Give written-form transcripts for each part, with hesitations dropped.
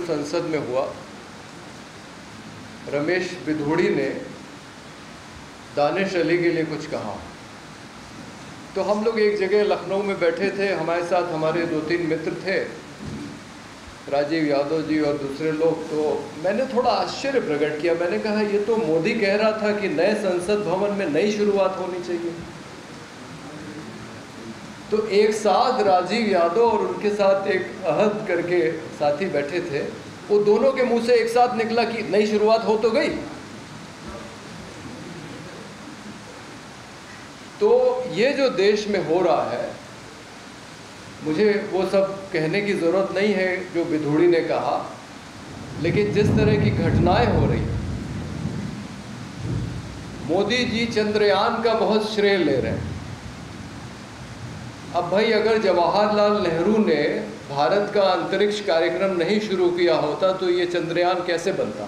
संसद में हुआ, रमेश बिधूड़ी ने दानिश अली के लिए कुछ कहा। तो हम लोग एक जगह लखनऊ में बैठे थे, हमारे साथ हमारे 2-3 मित्र थे, राजीव यादव जी और दूसरे लोग। तो मैंने थोड़ा आश्चर्य प्रकट किया। मैंने कहा ये तो मोदी कह रहा था कि नए संसद भवन में नई शुरुआत होनी चाहिए। तो एक साथ राजीव यादव और उनके साथ एक अहद करके साथी बैठे थे, वो दोनों के मुंह से एक साथ निकला कि नई शुरुआत हो तो गई। तो ये जो देश में हो रहा है, मुझे वो सब कहने की ज़रूरत नहीं है जो बिधूड़ी ने कहा, लेकिन जिस तरह की घटनाएं हो रही, मोदी जी चंद्रयान का बहुत श्रेय ले रहे हैं। अब भाई, अगर जवाहरलाल नेहरू ने भारत का अंतरिक्ष कार्यक्रम नहीं शुरू किया होता तो ये चंद्रयान कैसे बनता।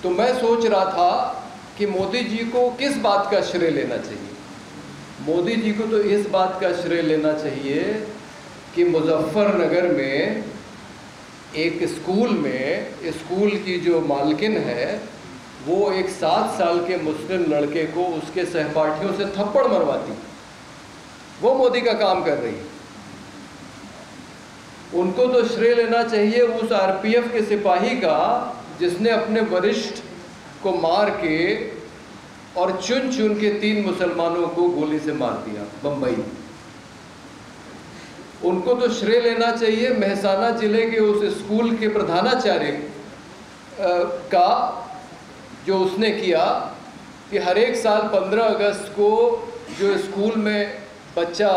तो मैं सोच रहा था कि मोदी जी को किस बात का श्रेय लेना चाहिए। मोदी जी को तो इस बात का श्रेय लेना चाहिए कि मुजफ्फरनगर में एक स्कूल की जो मालकिन है, वो एक 7 साल के मुस्लिम लड़के को उसके सहपाठियों से थप्पड़ मरवाती, वो मोदी का काम कर रही है। उनको तो श्रेय लेना चाहिए उस आरपीएफ के सिपाही का जिसने अपने वरिष्ठ को मार के और चुन चुन के 3 मुसलमानों को गोली से मार दिया बंबई। उनको तो श्रेय लेना चाहिए मेहसाना जिले के उस स्कूल के प्रधानाचार्य का, जो उसने किया कि हर एक साल 15 अगस्त को जो स्कूल में बच्चा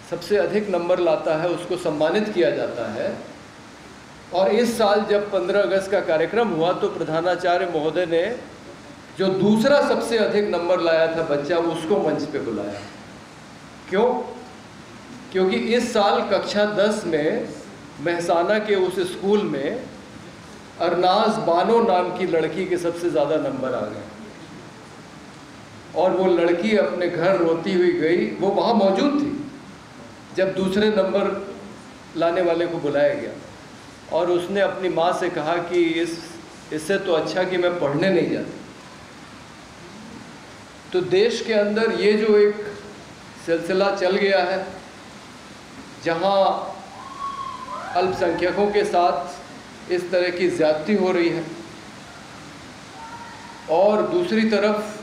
सबसे अधिक नंबर लाता है उसको सम्मानित किया जाता है। और इस साल जब 15 अगस्त का कार्यक्रम हुआ तो प्रधानाचार्य महोदय ने जो दूसरा सबसे अधिक नंबर लाया था बच्चा, उसको मंच पे बुलाया। क्यों? क्योंकि इस साल कक्षा 10 में मेहसाना के उस स्कूल में अरनाज बानो नाम की लड़की के सबसे ज़्यादा नंबर आ गए और वो लड़की अपने घर रोती हुई गई। वो वहाँ मौजूद थी जब दूसरे नंबर लाने वाले को बुलाया गया, और उसने अपनी माँ से कहा कि इससे तो अच्छा कि मैं पढ़ने नहीं जाती। तो देश के अंदर ये जो एक सिलसिला चल गया है, जहाँ अल्पसंख्यकों के साथ इस तरह की ज़्यादती हो रही है, और दूसरी तरफ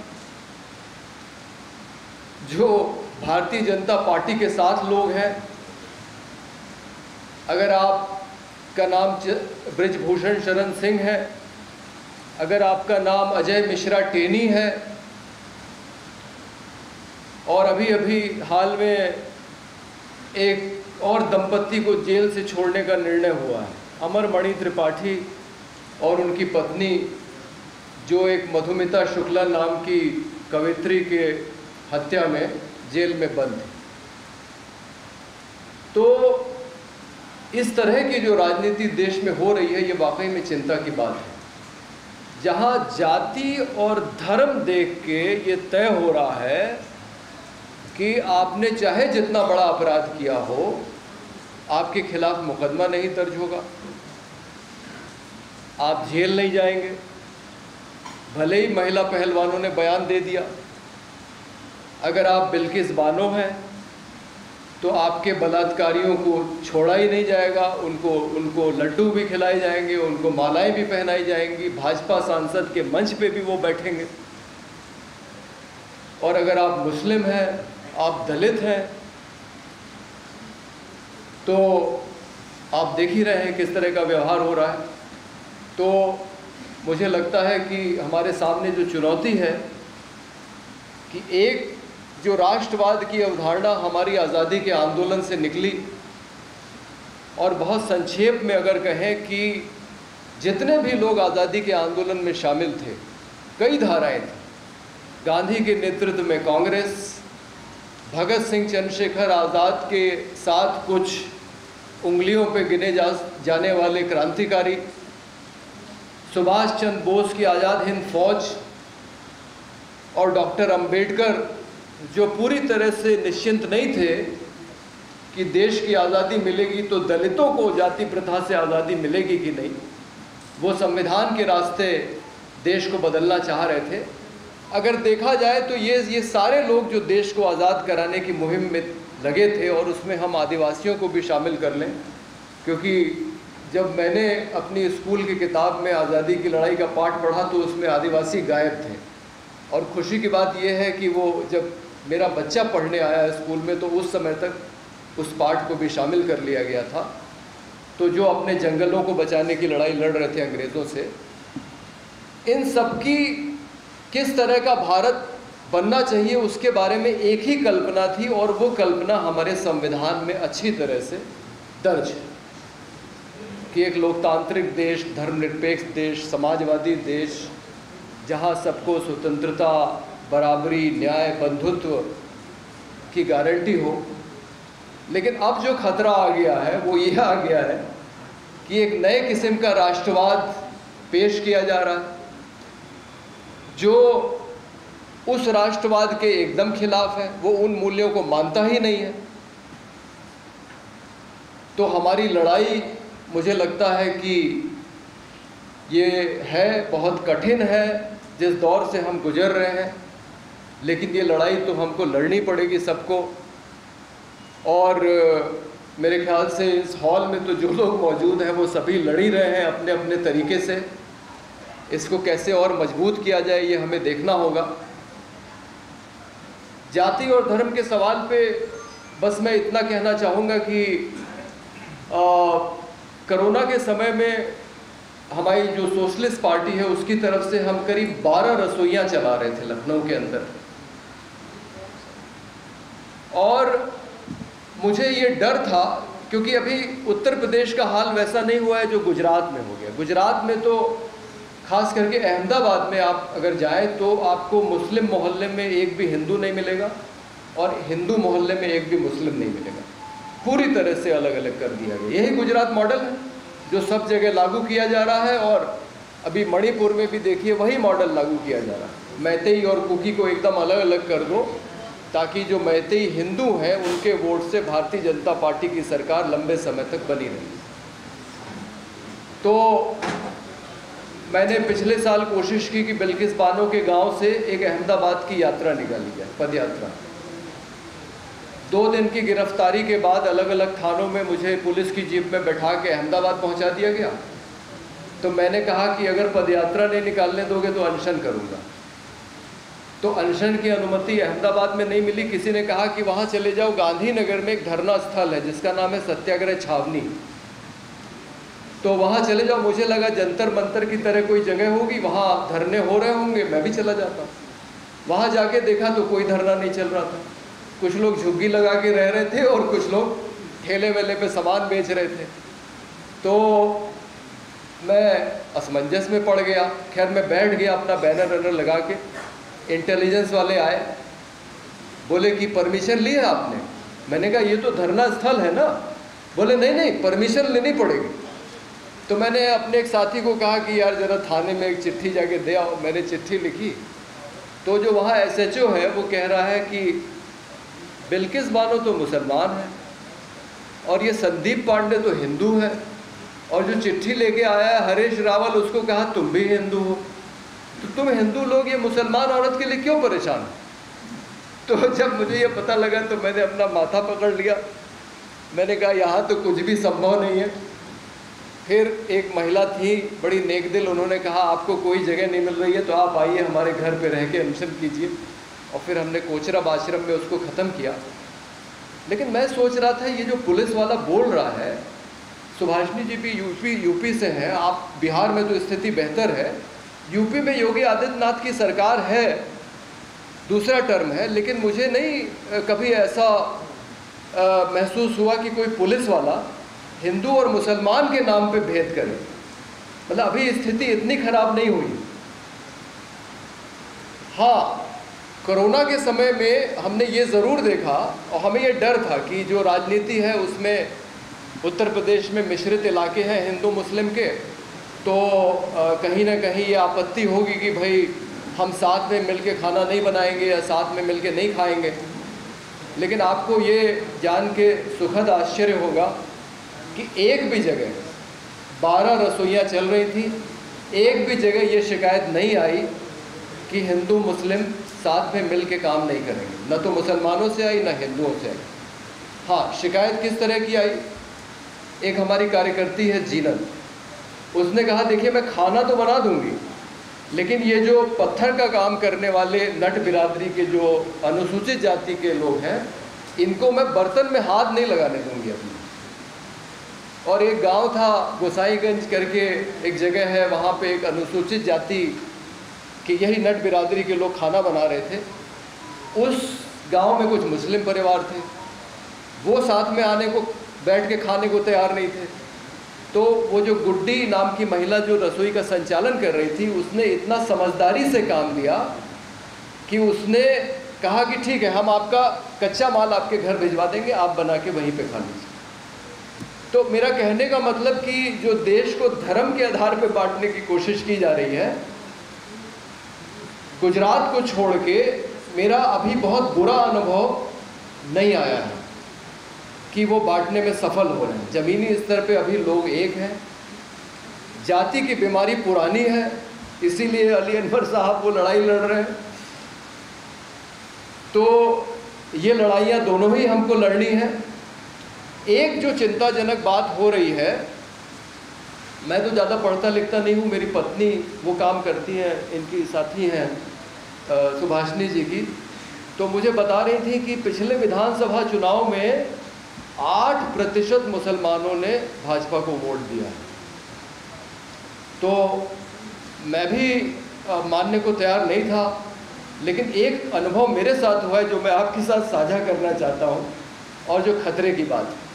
जो भारतीय जनता पार्टी के साथ लोग हैं, अगर आपका नाम ब्रिजभूषण शरण सिंह है, अगर आपका नाम अजय मिश्रा टेनी है, और अभी अभी हाल में एक और दंपत्ति को जेल से छोड़ने का निर्णय हुआ है, अमरमणि त्रिपाठी और उनकी पत्नी, जो एक मधुमिता शुक्ला नाम की कवित्री के हत्या में जेल में बंद है। तो इस तरह की जो राजनीति देश में हो रही है, ये वाकई में चिंता की बात है, जहां जाति और धर्म देख के ये तय हो रहा है कि आपने चाहे जितना बड़ा अपराध किया हो, आपके खिलाफ मुकदमा नहीं दर्ज होगा, आप जेल नहीं जाएंगे। भले ही महिला पहलवानों ने बयान दे दिया, अगर आप बिल्किस बानो हैं तो आपके बलात्कारियों को छोड़ा ही नहीं जाएगा, उनको लड्डू भी खिलाए जाएंगे, उनको मालाएं भी पहनाई जाएंगी, भाजपा सांसद के मंच पे भी वो बैठेंगे। और अगर आप मुस्लिम हैं, आप दलित हैं, तो आप देख ही रहे हैं किस तरह का व्यवहार हो रहा है। तो मुझे लगता है कि हमारे सामने जो चुनौती है कि एक जो राष्ट्रवाद की अवधारणा हमारी आज़ादी के आंदोलन से निकली, और बहुत संक्षेप में अगर कहें कि जितने भी लोग आज़ादी के आंदोलन में शामिल थे, कई धाराएं थी। गांधी के नेतृत्व में कांग्रेस, भगत सिंह चंद्रशेखर आज़ाद के साथ कुछ उंगलियों पे गिने जाने वाले क्रांतिकारी, सुभाष चंद्र बोस की आज़ाद हिंद फौज, और डॉक्टर अंबेडकर जो पूरी तरह से निश्चिंत नहीं थे कि देश की आज़ादी मिलेगी तो दलितों को जाति प्रथा से आज़ादी मिलेगी कि नहीं। वो संविधान के रास्ते देश को बदलना चाह रहे थे। अगर देखा जाए तो ये सारे लोग जो देश को आज़ाद कराने की मुहिम में लगे थे, और उसमें हम आदिवासियों को भी शामिल कर लें, क्योंकि जब मैंने अपनी स्कूल की किताब में आज़ादी की लड़ाई का पाठ पढ़ा तो उसमें आदिवासी गायब थे। और खुशी की बात यह है कि वो जब मेरा बच्चा पढ़ने आया स्कूल में तो उस समय तक उस पाठ को भी शामिल कर लिया गया था। तो जो अपने जंगलों को बचाने की लड़ाई लड़ रहे थे अंग्रेज़ों से, इन सब की किस तरह का भारत बनना चाहिए उसके बारे में एक ही कल्पना थी, और वो कल्पना हमारे संविधान में अच्छी तरह से दर्ज है कि एक लोकतांत्रिक देश, धर्मनिरपेक्ष देश, समाजवादी देश, जहाँ सबको स्वतंत्रता, बराबरी, न्याय, बंधुत्व की गारंटी हो। लेकिन अब जो खतरा आ गया है वो यह आ गया है कि एक नए किस्म का राष्ट्रवाद पेश किया जा रहा है, जो उस राष्ट्रवाद के एकदम खिलाफ है, वो उन मूल्यों को मानता ही नहीं है। तो हमारी लड़ाई, मुझे लगता है कि ये है, बहुत कठिन है जिस दौर से हम गुजर रहे हैं, लेकिन ये लड़ाई तो हमको लड़नी पड़ेगी सबको। और मेरे ख्याल से इस हॉल में तो जो लोग मौजूद हैं वो सभी लड़ ही रहे हैं अपने अपने तरीके से। इसको कैसे और मजबूत किया जाए ये हमें देखना होगा। जाति और धर्म के सवाल पे बस मैं इतना कहना चाहूँगा कि कोरोना के समय में हमारी जो सोशलिस्ट पार्टी है उसकी तरफ से हम करीब 12 रसोइयाँ चला रहे थे लखनऊ के अंदर, और मुझे ये डर था क्योंकि अभी उत्तर प्रदेश का हाल वैसा नहीं हुआ है जो गुजरात में हो गया। गुजरात में तो खास करके अहमदाबाद में आप अगर जाएं तो आपको मुस्लिम मोहल्ले में एक भी हिंदू नहीं मिलेगा और हिंदू मोहल्ले में एक भी मुस्लिम नहीं मिलेगा। पूरी तरह से अलग अलग कर दिया गया। यही गुजरात मॉडल है जो सब जगह लागू किया जा रहा है, और अभी मणिपुर में भी देखिए वही मॉडल लागू किया जा रहा है। मैतेई और कुकी को एकदम अलग अलग कर दो ताकि जो मैतेई हिंदू हैं उनके वोट से भारतीय जनता पार्टी की सरकार लंबे समय तक बनी रही। तो मैंने पिछले साल कोशिश की कि बिल्किस बानो के गांव से एक अहमदाबाद की यात्रा निकाली जाए, पद यात्रा। 2 दिन की गिरफ्तारी के बाद अलग अलग थानों में मुझे पुलिस की जीप में बैठा के अहमदाबाद पहुंचा दिया गया। तो मैंने कहा कि अगर पदयात्रा नहीं निकालने दोगे तो अनशन करूंगा। तो अनशन की अनुमति अहमदाबाद में नहीं मिली। किसी ने कहा कि वहाँ चले जाओ, गांधीनगर में एक धरना स्थल है जिसका नाम है सत्याग्रह छावनी, तो वहाँ चले जाओ। मुझे लगा जंतर मंतर की तरह कोई जगह होगी, वहाँ धरने हो रहे होंगे, मैं भी चला जाता। वहाँ जाके देखा तो कोई धरना नहीं चल रहा था। कुछ लोग झुग्गी लगा के रह रहे थे और कुछ लोग ठेले वेले पे सामान बेच रहे थे। तो मैं असमंजस में पड़ गया। खैर मैं बैठ गया अपना बैनर वैनर लगा के। इंटेलिजेंस वाले आए, बोले कि परमिशन ली है आपने? मैंने कहा ये तो धरना स्थल है ना। बोले नहीं नहीं, परमिशन लेनी पड़ेगी। तो मैंने अपने एक साथी को कहा कि यार ज़रा थाने में एक चिट्ठी जाके दे आओ। मैंने चिट्ठी लिखी तो जो वहाँ SHO है वो कह रहा है कि बिल्किस बानो तो मुसलमान है और ये संदीप पांडे तो हिंदू है, और जो चिट्ठी लेके आया है हरीश रावल, उसको कहा तुम भी हिंदू हो, तो तुम हिंदू लोग ये मुसलमान औरत के लिए क्यों परेशान? तो जब मुझे ये पता लगा तो मैंने अपना माथा पकड़ लिया। मैंने कहा यहाँ तो कुछ भी संभव नहीं है। फिर एक महिला थी बड़ी नेक दिल, उन्होंने कहा आपको कोई जगह नहीं मिल रही है तो आप आइए हमारे घर पे रह के अनशन कीजिए। और फिर हमने कोचरब आश्रम में उसको ख़त्म किया। लेकिन मैं सोच रहा था ये जो पुलिस वाला बोल रहा है, सुभाषिनी जी भी यूपी से हैं, आप बिहार में तो स्थिति बेहतर है, यूपी में योगी आदित्यनाथ की सरकार है, दूसरा टर्म है, लेकिन मुझे नहीं कभी ऐसा महसूस हुआ कि कोई पुलिस वाला हिंदू और मुसलमान के नाम पे भेद करे। मतलब अभी स्थिति इतनी खराब नहीं हुई। हाँ, कोरोना के समय में हमने ये ज़रूर देखा और हमें ये डर था कि जो राजनीति है उसमें उत्तर प्रदेश में मिश्रित इलाके हैं हिंदू मुस्लिम के, तो कहीं ना कहीं ये आपत्ति होगी कि भाई हम साथ में मिलके खाना नहीं बनाएंगे या साथ में मिलके नहीं खाएंगे। लेकिन आपको ये जान के सुखद आश्चर्य होगा कि एक भी जगह 12 रसोइयाँ चल रही थी, एक भी जगह ये शिकायत नहीं आई कि हिंदू मुस्लिम साथ में मिल के काम नहीं करेंगे। न तो मुसलमानों से आई, न हिंदुओं से आई। हाँ, शिकायत किस तरह की आई? एक हमारी कार्यकर्ती है जीनत, उसने कहा देखिए मैं खाना तो बना दूंगी, लेकिन ये जो पत्थर का काम करने वाले नट बिरादरी के जो अनुसूचित जाति के लोग हैं, इनको मैं बर्तन में हाथ नहीं लगाने दूंगी अपनी। और एक गांव था गोसाईगंज करके एक जगह है, वहाँ पे एक अनुसूचित जाति कि यही नट बिरादरी के लोग खाना बना रहे थे। उस गांव में कुछ मुस्लिम परिवार थे, वो साथ में आने को, बैठ के खाने को तैयार नहीं थे। तो वो जो गुड्डी नाम की महिला जो रसोई का संचालन कर रही थी, उसने इतना समझदारी से काम लिया कि उसने कहा कि ठीक है, हम आपका कच्चा माल आपके घर भिजवा देंगे, आप बना के वहीं पे खा लीजिए। तो मेरा कहने का मतलब कि जो देश को धर्म के आधार पे बांटने की कोशिश की जा रही है, गुजरात को छोड़ के मेरा अभी बहुत बुरा अनुभव नहीं आया है कि वो बांटने में सफल हो रहे हैं। ज़मीनी स्तर पे अभी लोग एक हैं। जाति की बीमारी पुरानी है, इसीलिए अली अनवर साहब वो लड़ाई लड़ रहे हैं। तो ये लड़ाइयाँ दोनों ही हमको लड़नी है। एक जो चिंताजनक बात हो रही है, मैं तो ज़्यादा पढ़ता लिखता नहीं हूँ, मेरी पत्नी वो काम करती हैं, इनकी साथी हैं सुभाषिनी जी की, तो मुझे बता रही थी कि पिछले विधानसभा चुनाव में 8% मुसलमानों ने भाजपा को वोट दिया है। तो मैं भी मानने को तैयार नहीं था, लेकिन एक अनुभव मेरे साथ हुआ है जो मैं आपके साथ साझा करना चाहता हूँ, और जो खतरे की बात है।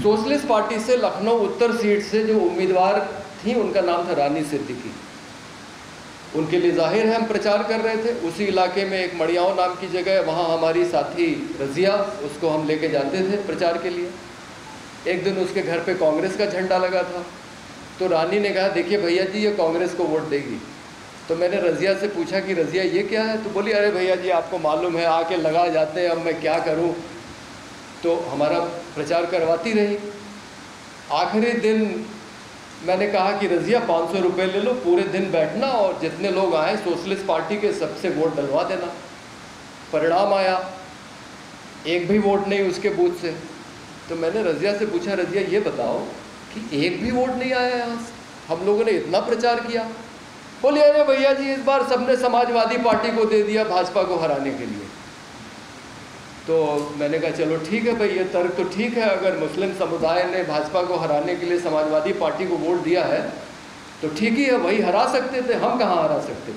सोशलिस्ट पार्टी से लखनऊ उत्तर सीट से जो उम्मीदवार थी, उनका नाम था रानी सिद्दीकी। उनके लिए जाहिर है हम प्रचार कर रहे थे। उसी इलाके में एक मड़ियाओं नाम की जगह है, वहाँ हमारी साथी रज़िया, उसको हम लेके जाते थे प्रचार के लिए। एक दिन उसके घर पे कांग्रेस का झंडा लगा था, तो रानी ने कहा देखिए भैया जी ये कांग्रेस को वोट देगी। तो मैंने रज़िया से पूछा कि रज़िया ये क्या है? तो बोली अरे भैया जी आपको मालूम है, आके लगा जाते हैं, अब मैं क्या करूं। तो हमारा प्रचार करवाती रही। आखिरी दिन मैंने कहा कि रज़िया 500 रुपये ले लो, पूरे दिन बैठना और जितने लोग आए सोशलिस्ट पार्टी के सबसे वोट डलवा देना। परिणाम आया, एक भी वोट नहीं उसके बूथ से। तो मैंने रज़िया से पूछा रज़िया ये बताओ कि एक भी वोट नहीं आया यहाँ से, हम लोगों ने इतना प्रचार किया। बोलिए अरे भैया जी इस बार सबने समाजवादी पार्टी को दे दिया भाजपा को हराने के लिए। तो मैंने कहा चलो ठीक है भाई, ये तर्क तो ठीक है, अगर मुस्लिम समुदाय ने भाजपा को हराने के लिए समाजवादी पार्टी को वोट दिया है तो ठीक ही है, वही हरा सकते थे, हम कहाँ हरा सकते थे।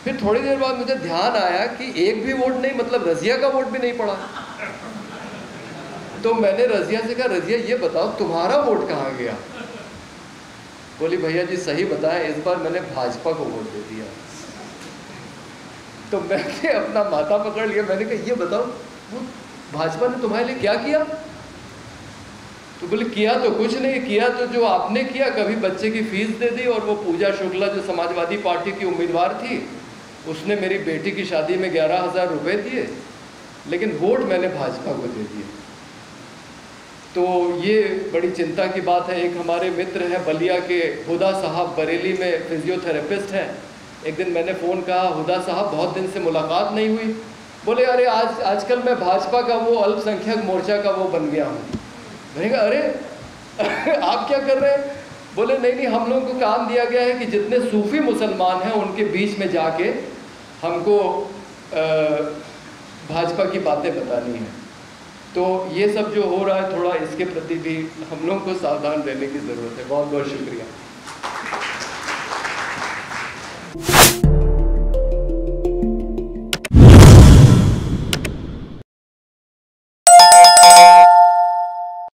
फिर थोड़ी देर बाद मुझे ध्यान आया कि एक भी वोट नहीं, मतलब रज़िया का वोट भी नहीं पड़ा। तो मैंने रज़िया से कहा रज़िया ये बताओ तुम्हारा वोट कहाँ गया? बोली भैया जी सही बताएं, इस बार मैंने भाजपा को वोट दे दिया। तो मैंने अपना माथा पकड़ लिया, मैंने कहा ये बताओ वो भाजपा ने तुम्हारे लिए क्या किया? तो बोले किया तो कुछ नहीं, किया तो जो आपने किया, कभी बच्चे की फीस दे दी, और वो पूजा शुक्ला जो समाजवादी पार्टी की उम्मीदवार थी उसने मेरी बेटी की शादी में 11,000 रुपये दिए, लेकिन वोट मैंने भाजपा को दे दिए। तो ये बड़ी चिंता की बात है। एक हमारे मित्र हैं बलिया के, हुदा साहब, बरेली में फिजियोथेरेपिस्ट हैं। एक दिन मैंने फ़ोन कहा हुदा साहब बहुत दिन से मुलाकात नहीं हुई। बोले अरे आजकल मैं भाजपा का वो अल्पसंख्यक मोर्चा का वो बन गया हूँ। मैंने कहा अरे आप क्या कर रहे हैं? बोले नहीं नहीं, हम लोगों को काम दिया गया है कि जितने सूफी मुसलमान हैं उनके बीच में जाके हमको भाजपा की बातें बतानी है। तो ये सब जो हो रहा है, थोड़ा इसके प्रति भी हम लोग को सावधान रहने की ज़रूरत है। बहुत बहुत शुक्रिया।